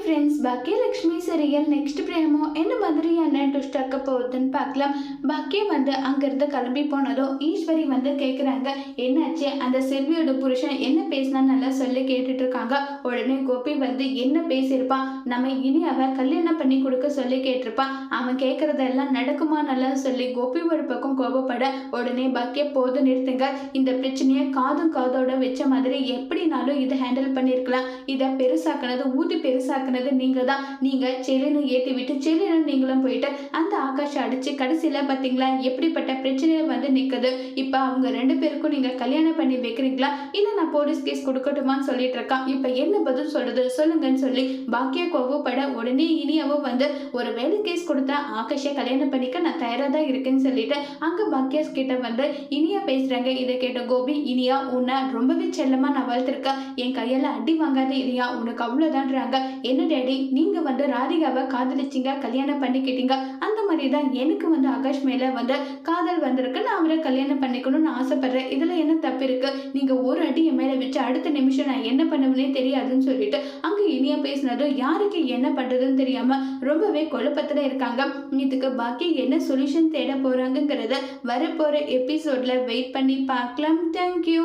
Friends, Baakiyalakshmi serial next promo என்ன மாதிரியான twist ஆக்க போகுதுன்னு பார்க்கலாம். பாக்கியம் அங்கிருந்து கிளம்பி போனதும் ஈஸ்வரி கேட்குறாங்க, என்னாச்சு அந்த செல்வியோட புருஷன் என்ன பேசினா நல்லா சொல்லி கேட்டுட்டு இருக்காங்க. உடனே கோபி என்ன பேசியிருப்பான், நம்ம இனி அவன் கல்யாணம் பண்ணி கொடுக்க சொல்லி கேட்டிருப்பான், அவன் கேட்கறதெல்லாம் நடக்குமா நல்லா சொல்லி கோபி ஒரு பக்கம் கோபப்பட, உடனே பாக்கிய போது நிறுத்துங்க, இந்த பிரச்சனையை காதும் காதோட வச்ச மாதிரி எப்படினாலும் இதை ஹேண்டில் பண்ணியிருக்கலாம், இதை பெருசாக்குனது ஊதி பெருசாக்குனது நீங்க தான். நீங்க செல்லினு ஏற்றி விட்டு செல்லினு நீங்களும் போயிட்டு அந்த ஆகாஷ் அடிச்சு கடைசியில பாத்தீங்களா எப்படிப்பட்ட பிரச்சனையை நிக்குது. இப்ப அவங்க ரெண்டு பேருக்கும் நீங்க கல்யாணம் பண்ணி வைக்கிறீங்களா இல்ல நான் போலீஸ் கேஸ் கொடுக்கட்டுமான்னு சொல்லிட்டு இருக்கான். இப்ப என்ன பதில் சொல்றது சொல்லுங்கன்னு சொல்லி பாக்கிய கோவப்பட, உடனே இனியாவும் ஒரு வேலை கேஸ் கொடுத்தா ஆகாஷை கல்யாணம் பண்ணிக்க நான் தயாரா தான் இருக்கேன்னு சொல்லிட்டு அங்க பாக்கியாஸ் கிட்ட இனியா பேசுறாங்க. இதை கேட்ட கோபி, இனியா உன்னை ரொம்பவே செல்லமா நான் வளர்த்திருக்கேன், என் கையால அடி வாங்காத இனியா, உனக்கு அவ்வளவுதான்றாங்க. என்ன டேடி நீங்க ராதிகாவை காதலிச்சிங்க, கல்யாணம் பண்ணிக்கிட்டீங்க, அந்த மாதிரி தான் எனக்கு ஆகாஷ் மேல காதல் வந்திருக்கு, நான் அவரை கல்யாணம் பண்ணிக்கணும்னு ஆசைப்படுறேன், இதுல என்ன தப்பு இருக்கு, நீங்க ஒரு அடி என் மேல வச்சு அடுத்த நிமிஷம் நான் என்ன பண்ணுவேனே தெரியாதுன்னு சொல்லிட்டு அங்க இனியா பேசினதும் யாருக்கு என்ன பண்றதுன்னு தெரியாம ரொம்பவே குழப்பத்துல இருக்காங்க. இதுக்கு பாக்கி என்ன சொல்யூஷன் தேட போறாங்கிறத வரப்போற எபிசோட்ல வெயிட் பண்ணி பார்க்கலாம். தேங்க்யூ.